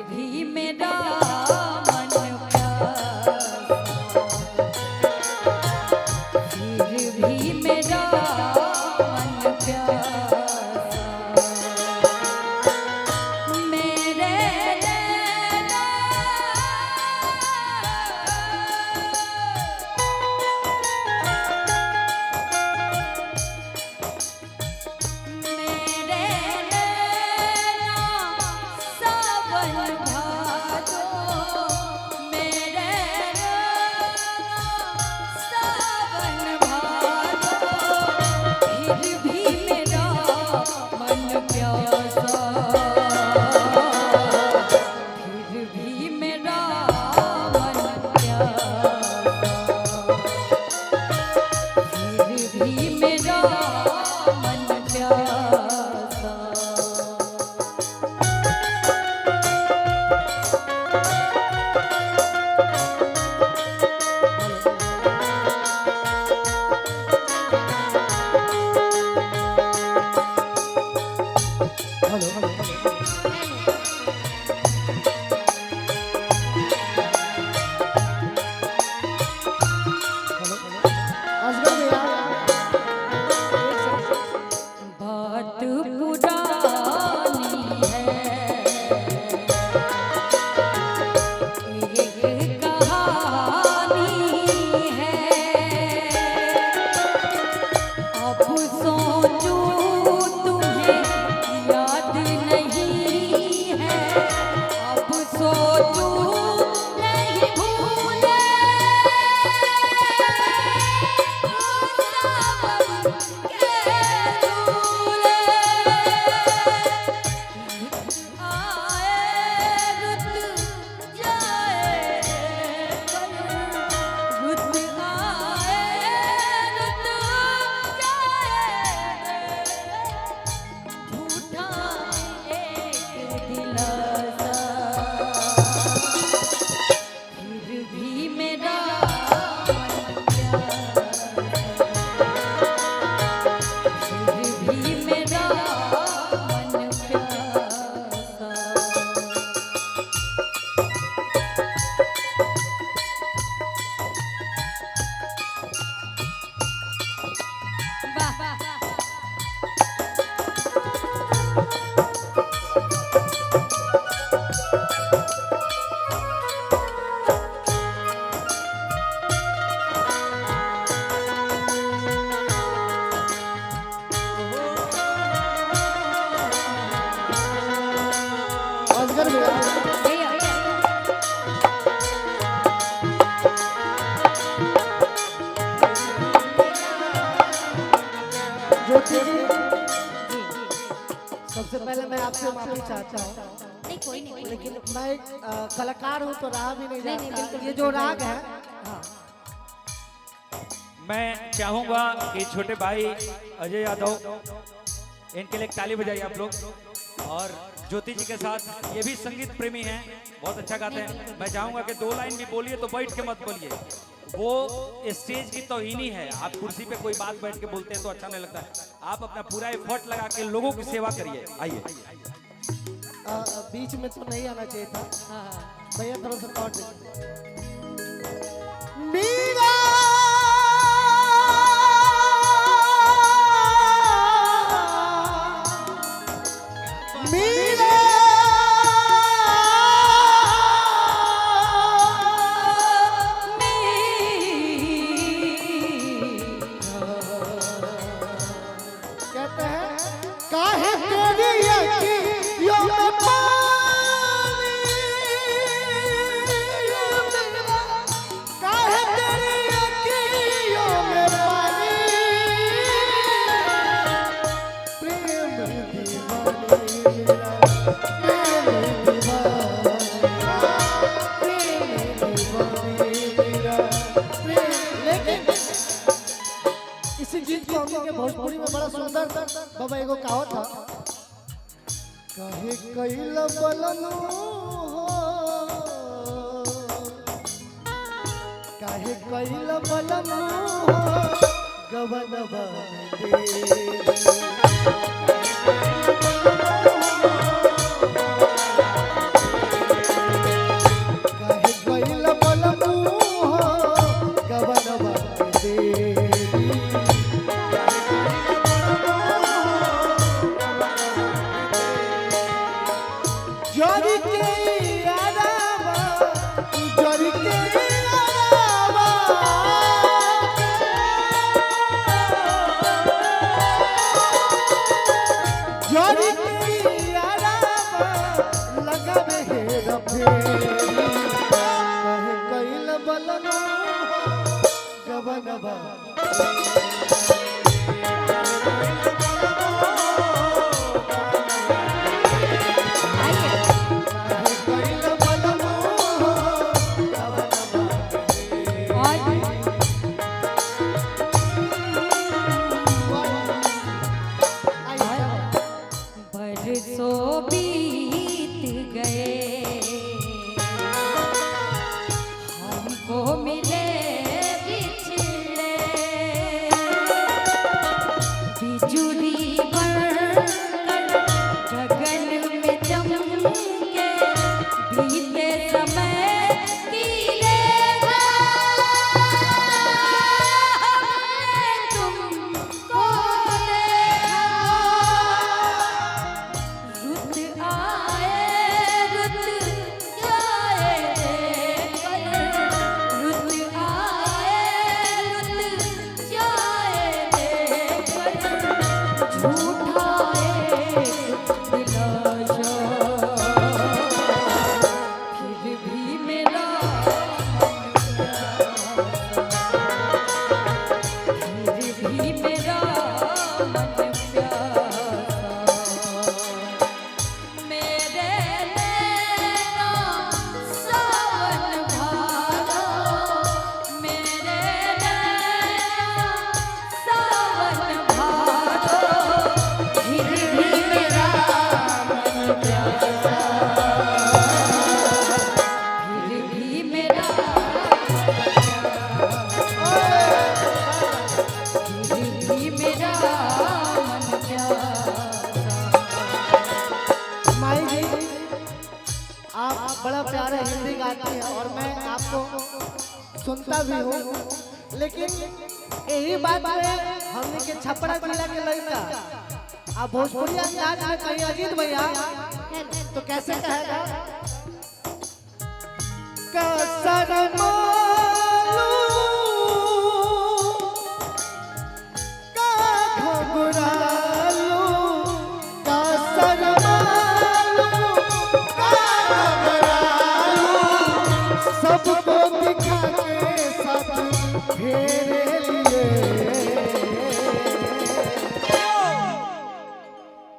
भी मेरा मन प्यासा, फिर भी मेरा मन प्यासा। मेरे नैना सावन भादो, मेरे सावन भादो, फिर भी मेरा मन प्यासा, फिर भी मेरा मन प्यासा, फिर भी मेरा मन प्यासा। बात पुरानी है, एक कहानी है, अब सोचूं तुम्हें याद नहीं है, अब सोचूं नहीं भूले सबसे पहले मैं आपसे माफी चाहता हूँ। नहीं कोई नहीं, लेकिन मैं एक कलाकार हूँ तो राग भी नहीं नहीं, जानता। बिल्कुल, ये जो राग है, हाँ। मैं चाहूंगा कि छोटे भाई अजय यादव, इनके लिए एक ताली बजाइए आप लोग। और ज्योति जी के साथ, ये भी संगीत प्रेमी हैं, बहुत अच्छा गाते हैं। मैं चाहूंगा कि 2 लाइन भी बोलिए तो बैठ के मत बोलिए, वो स्टेज की तौहीनी है। आप कुर्सी पे कोई बात बैठ के बोलते हैं तो अच्छा नहीं लगता है। आप अपना पूरा एफर्ट लगा के लोगों की सेवा करिए। आइए। बीच में तो नहीं आना चाहिए था भैया, थोड़ा सा काट दीजिए। मीरा मीरा कहते हैं काहे तेरी अखियों में पानी, काहे तेरी अखियों में पानी, प्रेम दीवानी मेरा, प्रेम दीवानी मेरा, लेकिन इसी गीत को हमने के भोजपुरी में बड़ा सुंदर बाबा एगो कहावत था, कहे कैल बलनु हो, काहे कैल बलनु हो, गवनवा दे यारावा जड़ के यारावा जड़ के यारावा लगावे हेरा फेरी कहे कैल बलनो गबनबा बरसों बीत गए हमको मिले बिछड़े बिजुली बनकर गगन में चमके बीते समय की रेखा हमने तुमको देखा रुत आए रुत जाए देखकर रुत आए रुत जाए देखकर झूठा एक दिलासा फिर भी मेरा फिर भी मेरा मन प्यासा मेरे नैना सावन भादो मेरे नैना सावन भादो फिर भी मेरा मन प्यासा फिर भी मेरा फिर भी मेरा मन प्यासा माई जी आप बड़ा प्यारा हिंदी गाती हैं और मैं आपको सुनता भी हूँ लेकिन यही बात है हमने के छपरा जिला के लड़का आप भोजपुरी अंदाज में कहीं अजीत भैया तो कैसे कहेगा कसर मालू का घबरालू कसर मालू का घबरालू सबको दिखा के साथ फेरे लिए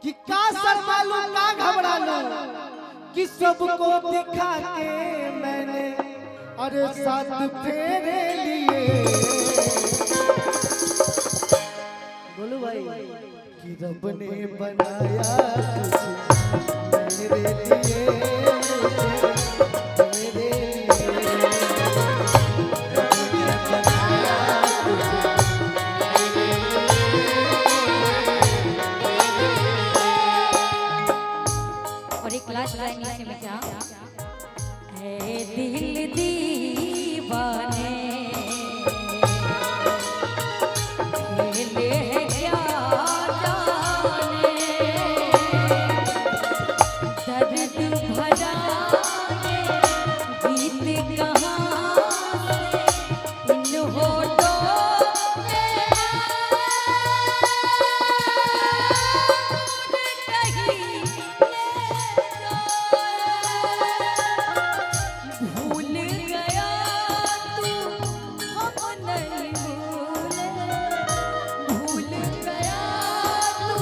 कि का शर्मालू का घबरालू कि सबको दिखा के मैंने अरे साथ फेरे लिए बोलो भाई कि रब ने बनाया तुझे मेरे लिए मेरे लिए रब ने बनाया तुझे और एक लास्ट लाइन इसी में क्या है दिल दीवाने खेले हैं क्या जाने दर्द भरा गीत कहाँ से इन होठों में भूल गया तू हम नहीं भूले भूल गया तू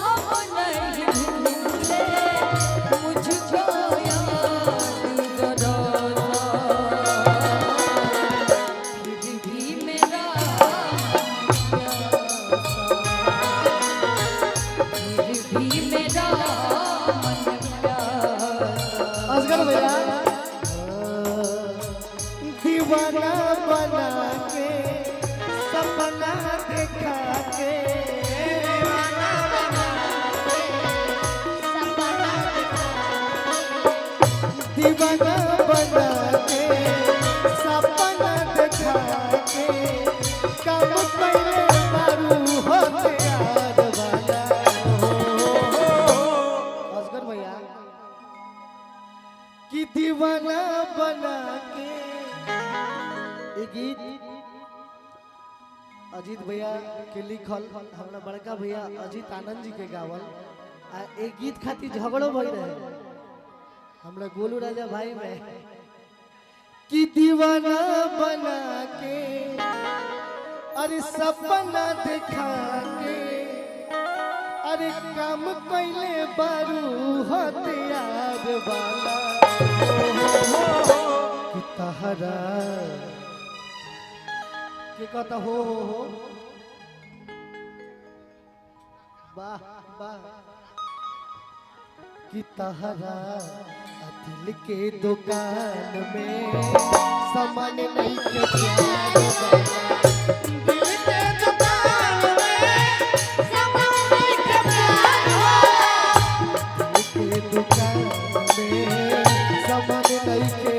हम नहीं भूले मुझको याद जरा फिर भी मेरा फिर भी मेरा मन प्यासा असगर भैया दीवाना बना के सपना देखा के दीवाना बना के सपना दीवाना बना के सपना देखा के कम पहले मारू हो यार वाला असगर भैया कि दीवाना बना के। ये गीत अजीत भैया के लिखल, हमारा बड़का भैया अजीत आनंद जी के गावल। आ एक गीत खातिर झगड़ो भई रहे हमरा गोलू राजा भाई में कि दीवाना बना के अरे सपना दिखा के अरे काम कैले बारू हथियार वाला कि तहरा के कहता हो वाह वाह कि तहरा दिल के दुकान में सामान नहीं के प्यार वाला। दिल के दुकान में सामान नहीं के प्यार वाला। दिल के दुकान में सामान नहीं के